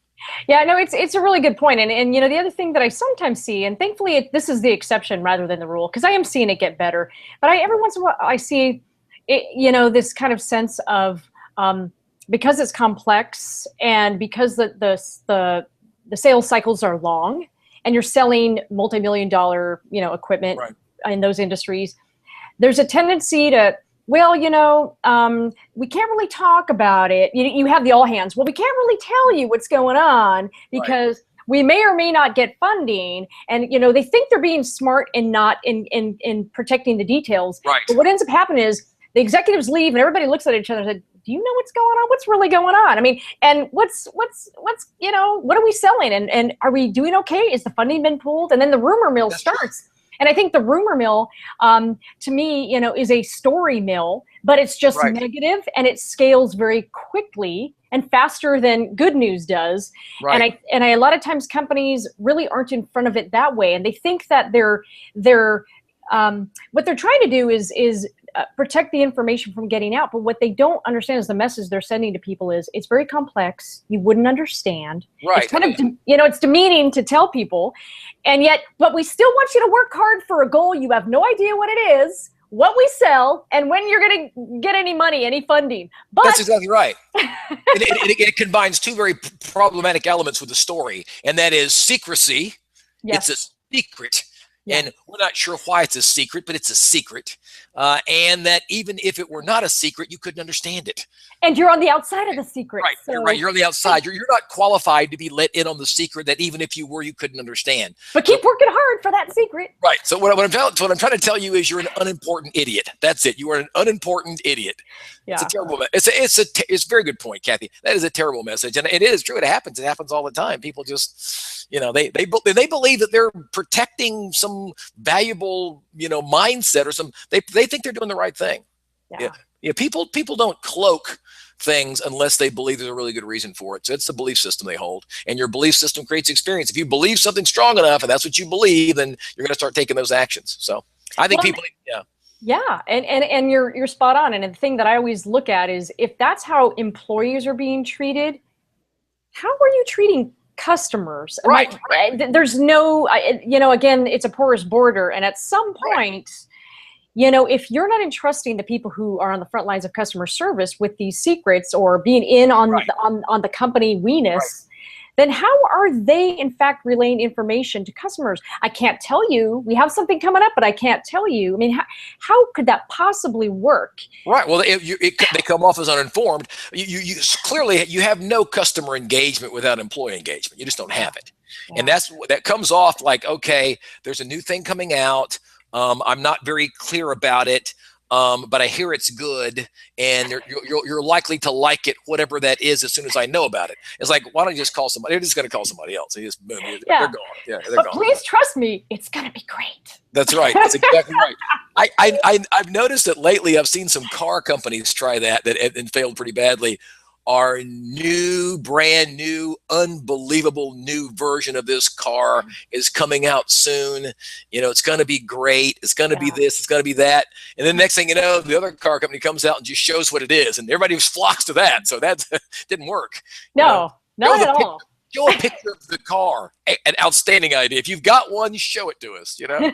Yeah, no, it's a really good point. And you know, the other thing that I sometimes see, and thankfully this is the exception rather than the rule, because I am seeing it get better. But every once in a while I see, you know, this kind of sense of because it's complex and because the sales cycles are long, and you're selling multi-million-dollar, you know, equipment in those industries, there's a tendency to, well, you know, we can't really talk about it. You have the all hands. Well, we can't really tell you what's going on because we may or may not get funding. And, you know, they think they're being smart and not in protecting the details. Right. But what ends up happening is the executives leave and everybody looks at each other and says, do you know what's going on? What's really going on? I mean, and what's, you know, what are we selling? And are we doing okay? Is the funding been pulled? And then the rumor mill starts. And I think the rumor mill, to me, you know, is a story mill, but it's just negative and it scales very quickly and faster than good news does. Right. And a lot of times companies really aren't in front of it that way. And they think that they're what they're trying to do is protect the information from getting out. But what they don't understand is the message they're sending to people is it's very complex. You wouldn't understand. Right. It's kind of, you know, it's demeaning to tell people. And yet, but we still want you to work hard for a goal. You have no idea what it is, what we sell, and when you're going to get any money, any funding. But that's exactly right. it combines 2 very problematic elements with the story. And that is secrecy. Yes. It's a secret. Yeah. And we're not sure why it's a secret, but it's a secret. And that even if it were not a secret, you couldn't understand it. And you're on the outside of the secret. Right, so. You're right. You're on the outside. You're not qualified to be let in on the secret that even if you were, you couldn't understand. But keep working hard for that secret. Right. So what I'm trying to tell you is you're an unimportant idiot. That's it. You are an unimportant idiot. Yeah. It's a terrible. It's a very good point, Kathy. That is a terrible message, and it is true. It happens. It happens all the time. People just, you know, they believe that they're protecting some valuable, you know, mindset or some. They think they're doing the right thing. Yeah. People don't cloak things unless they believe there's a really good reason for it. So it's the belief system they hold, and your belief system creates experience. If you believe something strong enough and that's what you believe, then you're going to start taking those actions. So I think Yeah, and you're spot on. And the thing that I always look at is if that's how employees are being treated, how are you treating customers? Right. There's no, you know, again, it's a porous border, and at some point. You know, if you're not entrusting the people who are on the front lines of customer service with these secrets or being in on the company we-ness, then how are they in fact relaying information to customers? I can't tell you. We have something coming up, but I can't tell you. I mean, how could that possibly work? Right. Well, they come off as uninformed. You clearly you have no customer engagement without employee engagement. You just don't have it, and that comes off like, okay, there's a new thing coming out. I'm not very clear about it, but I hear it's good, and you're likely to like it, whatever that is, as soon as I know about it. It's like, why don't you just call somebody? They're just going to call somebody else. They just boom, they're gone. Yeah, they're gone. Please trust me, it's going to be great. That's right. That's exactly right. I've noticed that lately. I've seen some car companies try that and failed pretty badly. Our brand new, unbelievable new version of this car is coming out soon. You know, it's going to be great. It's going to be this. It's going to be that. And then next thing you know, the other car company comes out and just shows what it is, and everybody flocks to that. So that didn't work. No, not at all. Show a picture of the car. An outstanding idea. If you've got one, show it to us. You know,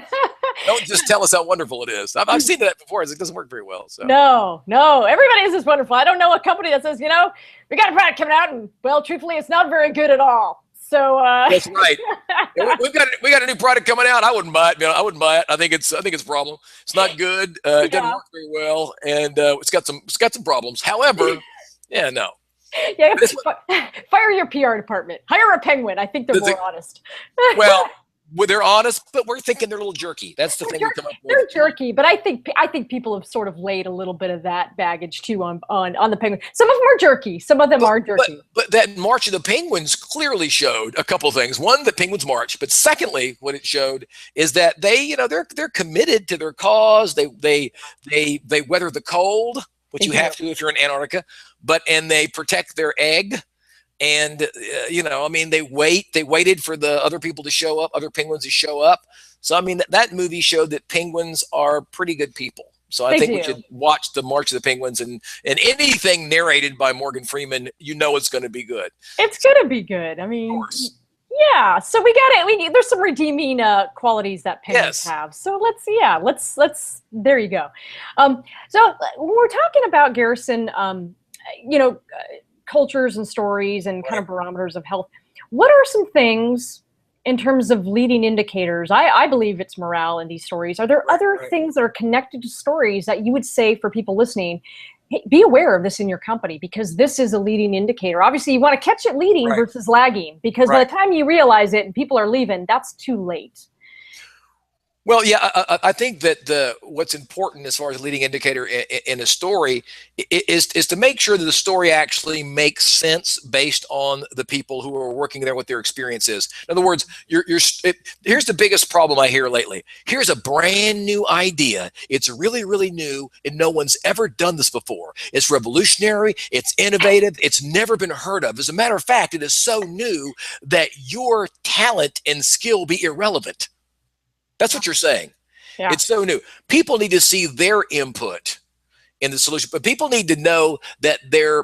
don't just tell us how wonderful it is. I've seen that before. It doesn't work very well. So no, everybody is wonderful. I don't know a company that says, you know, we got a product coming out, and well, truthfully, it's not very good at all. So that's right. we got a new product coming out. I wouldn't buy it. You know, I wouldn't buy it. I think it's a problem. It's not good. It doesn't work very well, and it's got some problems. However, no. Yeah, fire your PR department. Hire a penguin. I think they're more honest. Well, they're honest, but we're thinking they're a little jerky. That's the thing we come up with. They're jerky, but I think people have sort of laid a little bit of that baggage too on the penguin. Some of them are jerky. Some of them are jerky. But that March of the Penguins clearly showed a couple of things. One, that penguins march, but secondly, what it showed is that they're committed to their cause. They weather the cold, which you have to if you're in Antarctica, and they protect their egg. And, they waited for the other people to show up, other penguins to show up. So, I mean, that movie showed that penguins are pretty good people. So I think we should watch the March of the Penguins, and anything narrated by Morgan Freeman, it's going to be good. It's going to be good. I mean, yeah. So we got it. There's some redeeming qualities that penguins have. So let's, there you go. So when we're talking about, Garrison, cultures and stories and kind of barometers of health, what are some things in terms of leading indicators? I believe it's morale in these stories. Are there other things that are connected to stories that you would say for people listening, hey, be aware of this in your company, because this is a leading indicator? Obviously, you want to catch it leading versus lagging, because by the time you realize it and people are leaving, that's too late. Well, yeah, I think that what's important as far as a leading indicator in a story is to make sure that the story actually makes sense based on the people who are working there, what their experience is. In other words, here's the biggest problem I hear lately. Here's a brand new idea. It's really, really new, and no one's ever done this before. It's revolutionary. It's innovative. It's never been heard of. As a matter of fact, it is so new that your talent and skill be irrelevant. That's what you're saying. Yeah. It's so new. People need to see their input in the solution, but people need to know that their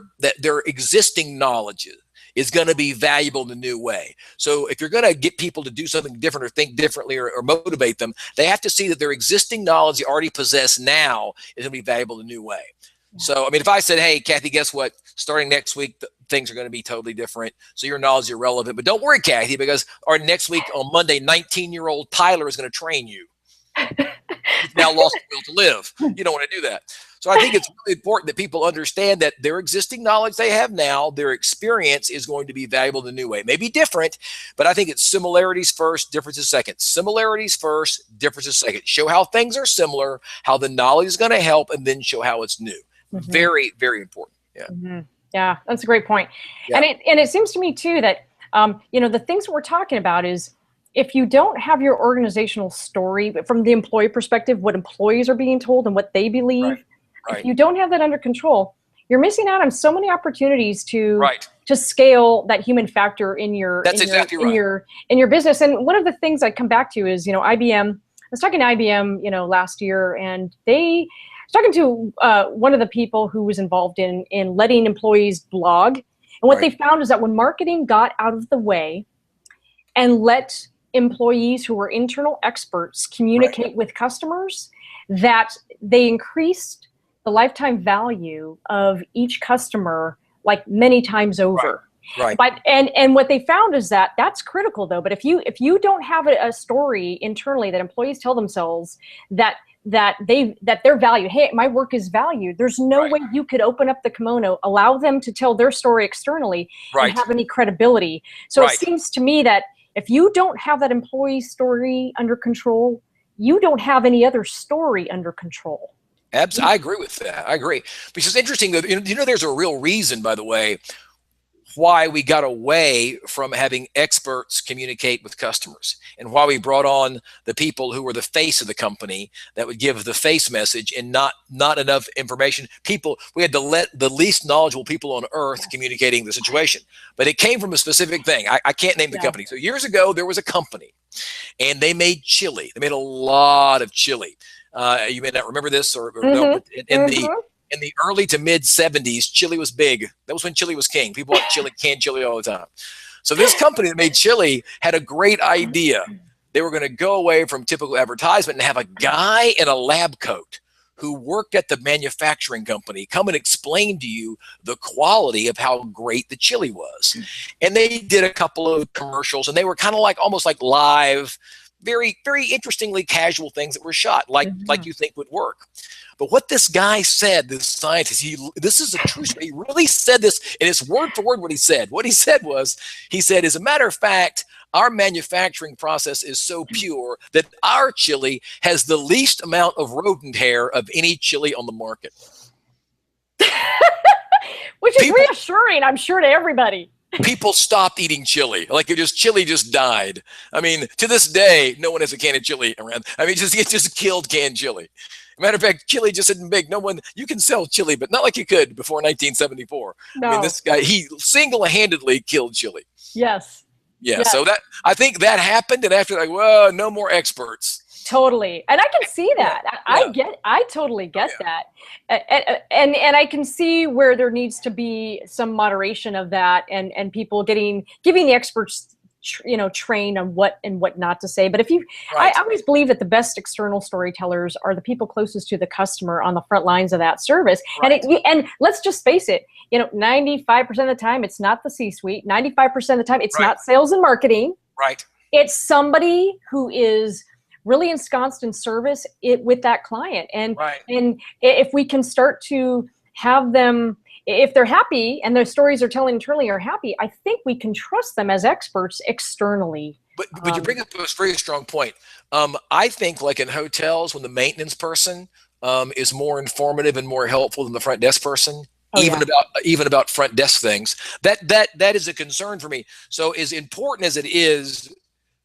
existing knowledge is going to be valuable in a new way. So if you're going to get people to do something different or think differently or motivate them, they have to see that their existing knowledge they already possess now is going to be valuable in a new way. Yeah. So, I mean, if I said, hey, Kathy, guess what? Starting next week, things are going to be totally different. So your knowledge is irrelevant. But don't worry, Kathy, because next week on Monday, 19-year-old Tyler is going to train you. He's now lost the will to live. You don't want to do that. So I think it's really important that people understand that their existing knowledge they have now, their experience is going to be valuable in a new way. It may be different, but I think it's similarities first, differences second. Similarities first, differences second. Show how things are similar, how the knowledge is going to help, and then show how it's new. Mm-hmm. Very, very important. Yeah. Mm-hmm. Yeah, that's a great point. Yeah. And it seems to me too that the things that we're talking about is, if you don't have your organizational story from the employee perspective, what employees are being told and what they believe, if you don't have that under control, you're missing out on so many opportunities to scale that human factor in your in your business. And one of the things I come back to is, IBM. I was talking to IBM, last year, and I was talking to one of the people who was involved in letting employees blog. And what they found is that when marketing got out of the way and let employees who were internal experts communicate with customers, that they increased the lifetime value of each customer like many times over. Right. But and what they found is that that's critical though. But if you don't have a story internally that employees tell themselves that they're valued, hey, my work is valued, there's no way you could open up the kimono, allow them to tell their story externally and have any credibility. So it seems to me that if you don't have that employee story under control, you don't have any other story under control. Absolutely. I agree with that. I agree. Because it's interesting that, there's a real reason, by the way, why we got away from having experts communicate with customers, and why we brought on the people who were the face of the company that would give the face message and not enough information. We had to let the least knowledgeable people on earth communicating the situation, but it came from a specific thing. I can't name the company. So years ago, there was a company and they made chili. They made a lot of chili. You may not remember this or no, but in the early to mid 70s, chili was big. That was when chili was king. People bought chili, canned chili all the time. So this company that made chili had a great idea. They were going to go away from typical advertisement and have a guy in a lab coat who worked at the manufacturing company come and explain to you the quality of how great the chili was. And they did a couple of commercials, and they were kind of almost like live, very, very interestingly casual things that were shot like you think would work. But what this guy said, this scientist, this is a true story. He really said this, and it's word for word what he said. What he said was, he said, as a matter of fact, our manufacturing process is so pure that our chili has the least amount of rodent hair of any chili on the market. Which is reassuring, I'm sure, to everybody. People stopped eating chili. Like chili just died. I mean, to this day, no one has a can of chili around. I mean, it just killed canned chili. Matter of fact, chili just isn't big. No one, you can sell chili, but not like you could before 1974. No. I mean, this guy, he single-handedly killed chili. Yes. Yeah. Yes. So I think that happened, and after, like, well, no more experts. Totally. And I can see that. Yeah. I totally get that. And I can see where there needs to be some moderation of that, and people giving the experts, train on what and what not to say. But I always believe that the best external storytellers are the people closest to the customer on the front lines of that service. Right. And let's just face it, 95% of the time, it's not the C-suite. 95% of the time, it's not sales and marketing. Right. It's somebody who is really ensconced in service with that client. And if we can start to have them, if they're happy and the stories they're telling internally are happy, I think we can trust them as experts externally. But you bring up a very strong point. I think, like in hotels, when the maintenance person is more informative and more helpful than the front desk person, even about front desk things, that is a concern for me. So as important as it is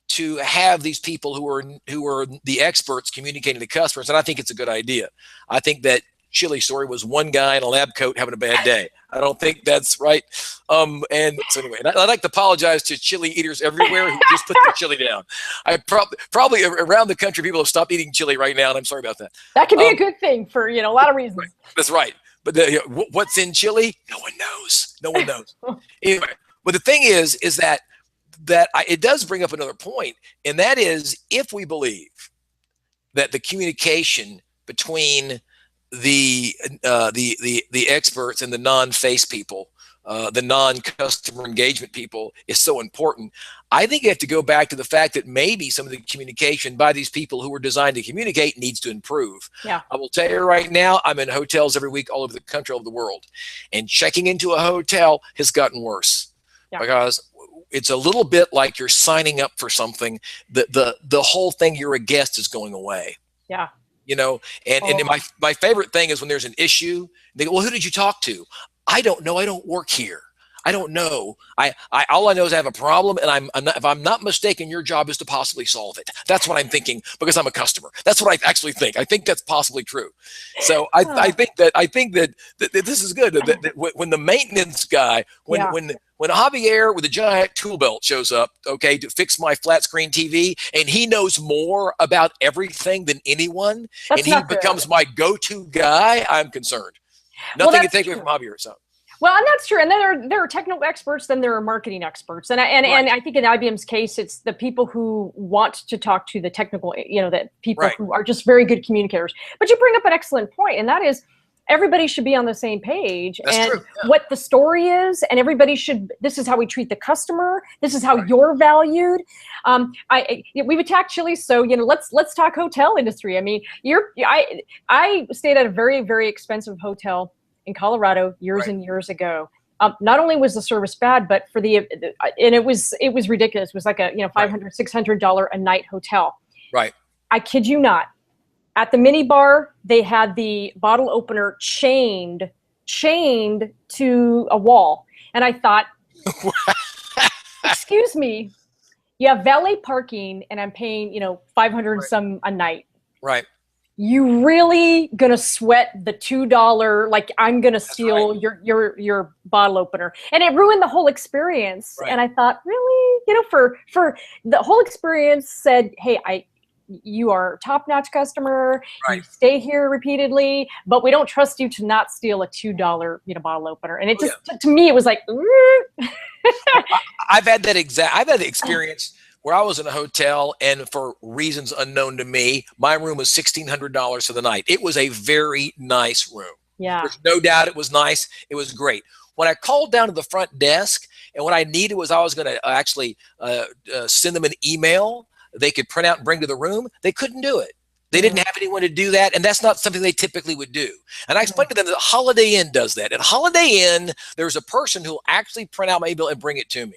to have these people who are the experts communicating to customers, and I think it's a good idea. I think that chili story was one guy in a lab coat having a bad day. I don't think that's right. And so anyway, I'd like to apologize to chili eaters everywhere who just put their chili down. I probably around the country, people have stopped eating chili right now, and I'm sorry about that. That could be a good thing for a lot of reasons. Right. That's right. But what's in chili? No one knows. No one knows. Anyway, but the thing is that it does bring up another point, and that is, if we believe that the communication between the experts and the non-face people, the non-customer engagement people, is so important, I think you have to go back to the fact that maybe some of the communication by these people who were designed to communicate needs to improve. Yeah. I will tell you right now, I'm in hotels every week all over the country, all over the world, and checking into a hotel has gotten worse because it's a little bit like you're signing up for something. The whole thing, you're a guest, is going away. Yeah. And my favorite thing is when there's an issue, they go, well, who did you talk to? I don't know. I don't work here. I don't know. All I know is I have a problem, and if I'm not mistaken, your job is to possibly solve it. That's what I'm thinking, because I'm a customer. That's what I actually think. I think that's possibly true. So I think that this is good. That when the maintenance guy, when Javier with a giant tool belt shows up, to fix my flat screen TV, and he knows more about everything than anyone, and he becomes my go-to guy, I'm concerned. Nothing to take away from Javier. So. Well, and that's true. And then there are technical experts, then there are marketing experts. And I think in IBM's case, it's the people who want to talk to the technical, that people who are just very good communicators. But you bring up an excellent point, and that is, everybody should be on the same page. That's and true. Yeah. What the story is, and everybody should, this is how we treat the customer. This is how you're valued. We've attacked chili, so let's talk hotel industry. I mean, I stayed at a very, very expensive hotel in Colorado years and years ago. Not only was the service bad, but and it was ridiculous. It was like a $500, $600 a night hotel. Right. I kid you not. At the mini bar, they had the bottle opener chained to a wall. And I thought, excuse me, you have valet parking and I'm paying, $500 some a night. Right. You really gonna sweat the $2, like I'm gonna steal your bottle opener. And it ruined the whole experience. Right. And I thought, really? For the whole experience said, hey, you are a top-notch customer. Right. You stay here repeatedly, but we don't trust you to not steal a $2, bottle opener. And it just, to me, it was like, I've had the experience where I was in a hotel, and for reasons unknown to me, my room was $1,600 for the night. It was a very nice room. Yeah. There's no doubt it was nice. It was great. When I called down to the front desk, and what I needed was, I was going to actually send them an email they could print out and bring to the room, they couldn't do it. They didn't have anyone to do that, and that's not something they typically would do. And I explained to them that Holiday Inn does that. At Holiday Inn, there's a person who will actually print out my bill and bring it to me.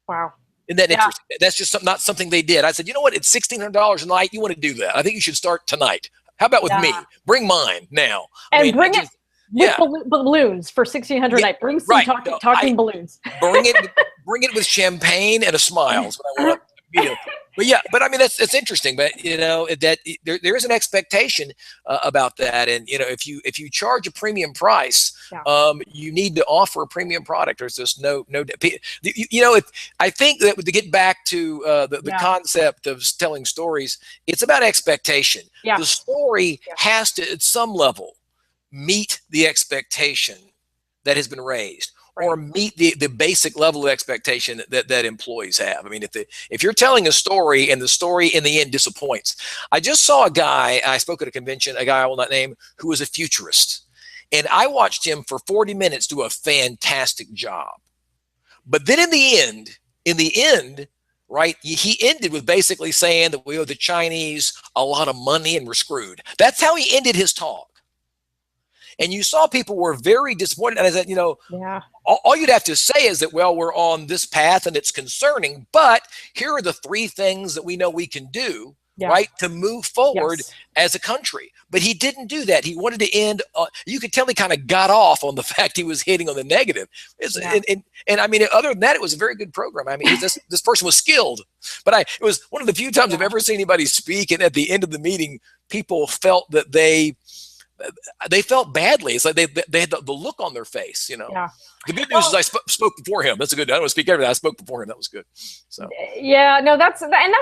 Wow. Isn't that interesting? That's just not something they did. I said, you know what? It's $1,600 a night. You want to do that? I think you should start tonight. How about with me? Bring mine now. And bring it with balloons for $1,600 a night. Bring some talking balloons. Bring it with champagne and a smile. That's what I want. But I mean, that's interesting. But you know that there is an expectation about that, and you know if you charge a premium price, you need to offer a premium product. There's just no. You know, I think that to get back to the concept of telling stories, it's about expectation. Yeah. The story has to, at some level, meet the expectation that has been raised. Or meet the basic level of expectation that employees have. I mean, if you're telling a story and the story in the end disappoints. I just saw a guy, I spoke at a convention, a guy I will not name, who was a futurist. And I watched him for 40 minutes do a fantastic job. But then in the end, right, he ended with basically saying that we owe the Chinese a lot of money and we're screwed. That's how he ended his talk. And you saw people were very disappointed. And I said, you know, all you'd have to say is that, well, we're on this path and it's concerning, but here are the 3 things that we know we can do, right, to move forward as a country. But he didn't do that. He wanted to end, you could tell he kind of got off on the fact he was hitting on the negative. And I mean, other than that, it was a very good program. I mean, this person was skilled. But it was one of the few times I've ever seen anybody speak, and at the end of the meeting, people felt that they felt badly. It's like they had the look on their face, you know. The good news is I spoke before him. That's a good. I don't want to speak everything. I spoke before him. That was good. So that's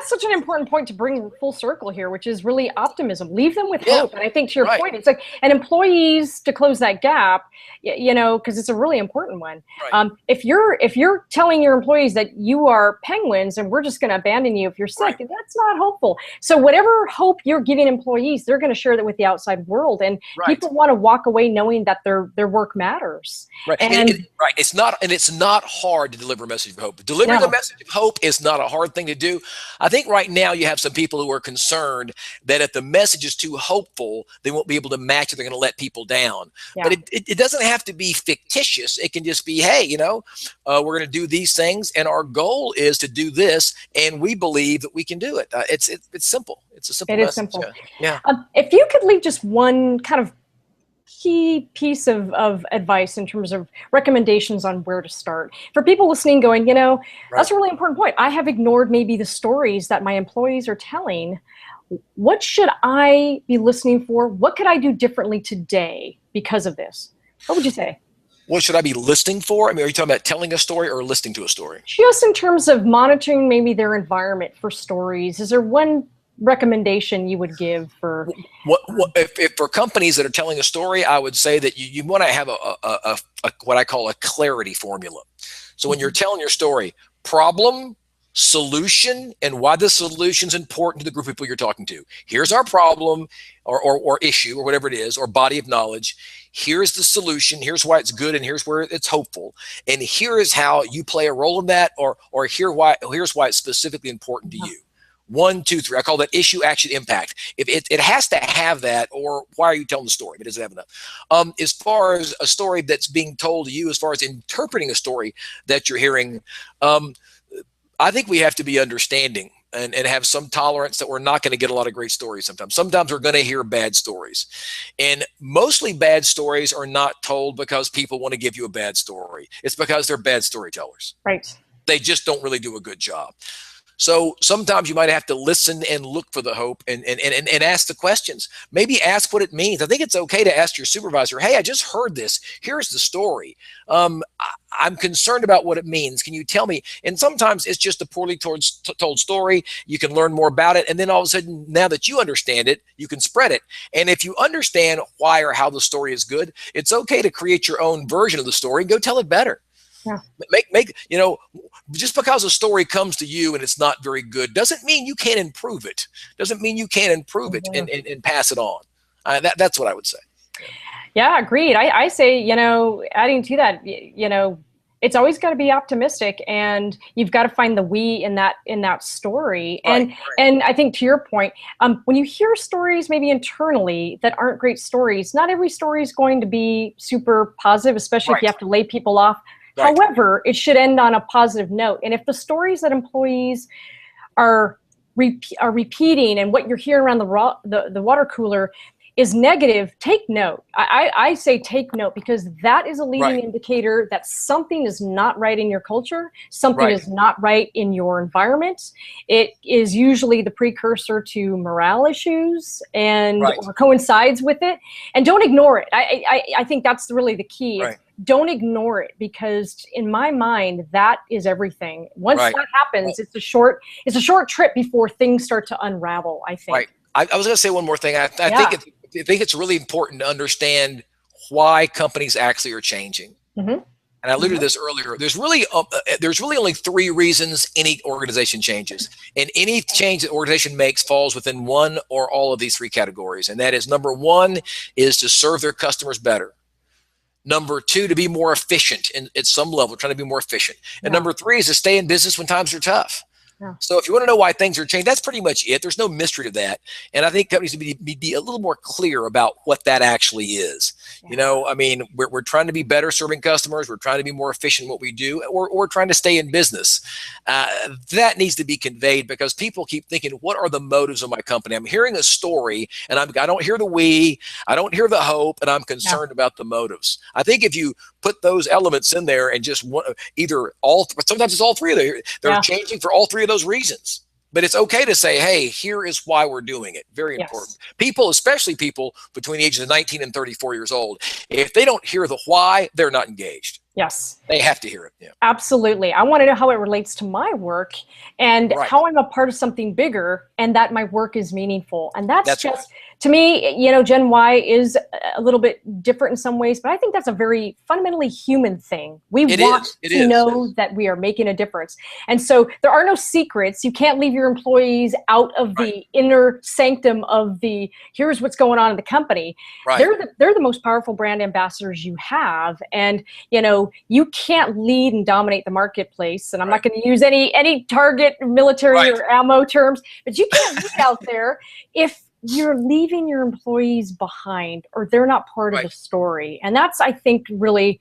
such an important point to bring full circle here, which is really optimism. Leave them with hope. And I think to your point, it's like, and employees, to close that gap, you know, because it's a really important one. If you're telling your employees that you are penguins and we're just going to abandon you if you're sick, that's not hopeful. So whatever hope you're giving employees, they're going to share that with the outside world, and people want to walk away knowing that their work matters. It's not hard to deliver a message of hope. Delivering a message of hope is not a hard thing to do. I think right now you have some people who are concerned that if the message is too hopeful, they won't be able to match it. They're going to let people down. But it doesn't have to be fictitious. It can just be, hey, you know, we're going to do these things, and our goal is to do this, and we believe that we can do it. It's simple. It's a simple message. It is simple. If you could leave just one kind of key piece of advice in terms of recommendations on where to start for people listening going, you know, that's a really important point. I have ignored maybe the stories that my employees are telling. What should I be listening for? What could I do differently today because of this? What would you say? What should I be listening for? I mean, are you talking about telling a story or listening to a story? Just in terms of monitoring maybe their environment for stories. Is there one recommendation you would give for if for companies that are telling a story? I would say that you want to have a what I call a clarity formula. So when you're telling your story, problem, solution, and why the solution is important to the group of people you're talking to. Here's our problem or issue or whatever it is, or body of knowledge. Here's the solution. Here's why it's good, and here's where it's hopeful. And here is how you play a role in that, or here's why it's specifically important to you. 1, 2, 3. I call that issue, action, impact. If it has to have that, or why are you telling the story? But does it have enough? As far as a story that's being told to you, as far as interpreting a story that you're hearing, I think we have to be understanding and have some tolerance that we're not going to get a lot of great stories sometimes. Sometimes we're going to hear bad stories. And mostly bad stories are not told because people want to give you a bad story. It's because they're bad storytellers. Right. They just don't really do a good job. So sometimes you might have to listen and look for the hope and ask the questions. Maybe ask what it means. I think it's okay to ask your supervisor, hey, I just heard this. Here's the story. I'm concerned about what it means. Can you tell me? And sometimes it's just a poorly told story. You can learn more about it. And then all of a sudden, now that you understand it, you can spread it. And if you understand why or how the story is good, it's okay to create your own version of the story and go tell it better. Yeah. Make you know, just because a story comes to you and it's not very good doesn't mean you can't improve it. Doesn't mean you can't improve it and pass it on. That's what I would say. Yeah, agreed. I say, you know, adding to that, you know, It's always got to be optimistic, and you've got to find the we in that story. And and I think to your point, when you hear stories maybe internally that aren't great stories, not every story is going to be super positive, especially if you have to lay people off. However, it should end on a positive note. And if the stories that employees are repeating and what you're hearing around the water cooler is negative, take note. I say take note, because that is a leading indicator that something is not right in your culture, something is not right in your environment. It is usually the precursor to morale issues and or coincides with it. And don't ignore it. I think that's really the key. Don't ignore it, because in my mind, that is everything. Once that happens, it's a short trip before things start to unravel, I think. I was going to say one more thing. I think it's really important to understand why companies actually are changing. And I alluded to this earlier. There's really only 3 reasons any organization changes, and any change that organization makes falls within one or all of these 3 categories. And that is, number 1 is to serve their customers better. Number 2, to be more efficient at some level, trying to be more efficient. And number 3 is to stay in business when times are tough. So if you want to know why things are changing, that's pretty much it. There's no mystery to that. And I think companies need to be a little more clear about what that actually is. You know, I mean, we're trying to be better serving customers. We're trying to be more efficient in what we do, or we're trying to stay in business. That needs to be conveyed, because people keep thinking, what are the motives of my company? I'm hearing a story, and I don't hear the we, I don't hear the hope, and I'm concerned about the motives. I think if you put those elements in there and just either all, but sometimes it's all 3 of them. They're changing for all 3 of those reasons. But it's okay to say, hey, here is why we're doing it. Very important. People, especially people between the ages of 19 and 34 years old, if they don't hear the why, they're not engaged. Yes. They have to hear it. Absolutely. I want to know how it relates to my work, and how I'm a part of something bigger, and that my work is meaningful. And that's just, to me, you know, Gen Y is a little bit different in some ways, but I think that's a very fundamentally human thing. We want to know that we are making a difference. And so there are no secrets. You can't leave your employees out of the inner sanctum of the, here's what's going on in the company. They're the most powerful brand ambassadors you have. And, you know, you can't lead and dominate the marketplace. And I'm not going to use any target military or ammo terms, but you can't lead out there if you're leaving your employees behind, or they're not part of the story. And that's, I think, really,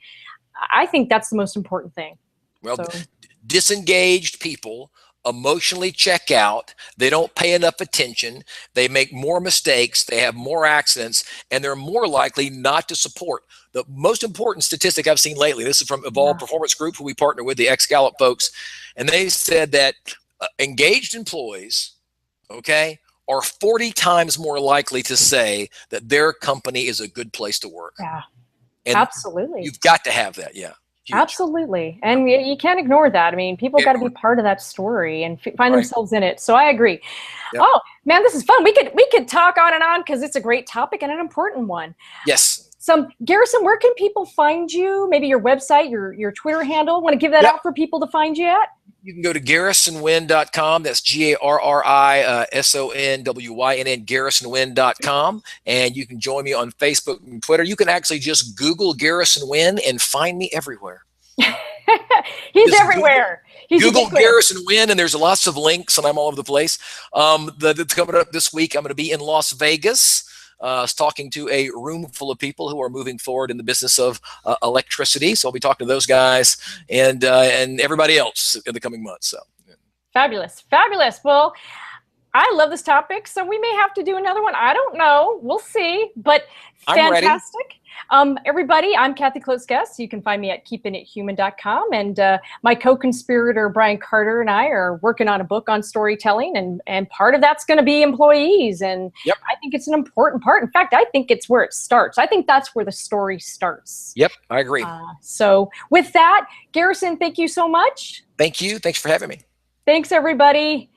I think that's the most important thing. Well, disengaged people emotionally check out. They don't pay enough attention. They make more mistakes. They have more accidents, and they're more likely not to support. The most important statistic I've seen lately, this is from Evolve Performance Group, who we partner with, the ex-Gallup folks, and they said that engaged employees, are 40 times more likely to say that their company is a good place to work. And absolutely. You've got to have that. Huge. Absolutely. And you can't ignore that. I mean, people got to be part of that story and find themselves in it. So I agree. Oh man, this is fun. We could talk on and on, because it's a great topic and an important one. Yes. So Garrison, where can people find you? Maybe your website, your Twitter handle. Want to give that out for people to find you at? You can go to GarrisonWynn.com. That's GarrisonWynn, GarrisonWynn.com. And you can join me on Facebook and Twitter. You can actually just Google Garrison Wynn and find me everywhere. He's everywhere. Google Garrison Wynn, and there's lots of links, and I'm all over the place. That's coming up this week, I'm going to be in Las Vegas. Talking to a room full of people who are moving forward in the business of electricity. So I'll be talking to those guys and everybody else in the coming months. So fabulous. Well, I love this topic, so we may have to do another one. I don't know. We'll see. But fantastic. Everybody, I'm Kathy Klotz-Guest. You can find me at keepingithuman.com. And my co-conspirator, Brian Carter, and I are working on a book on storytelling. And part of that's going to be employees. And I think it's an important part. In fact, I think it's where it starts. I think that's where the story starts. Yep, I agree. So with that, Garrison, thank you so much. Thank you. Thanks for having me. Thanks, everybody.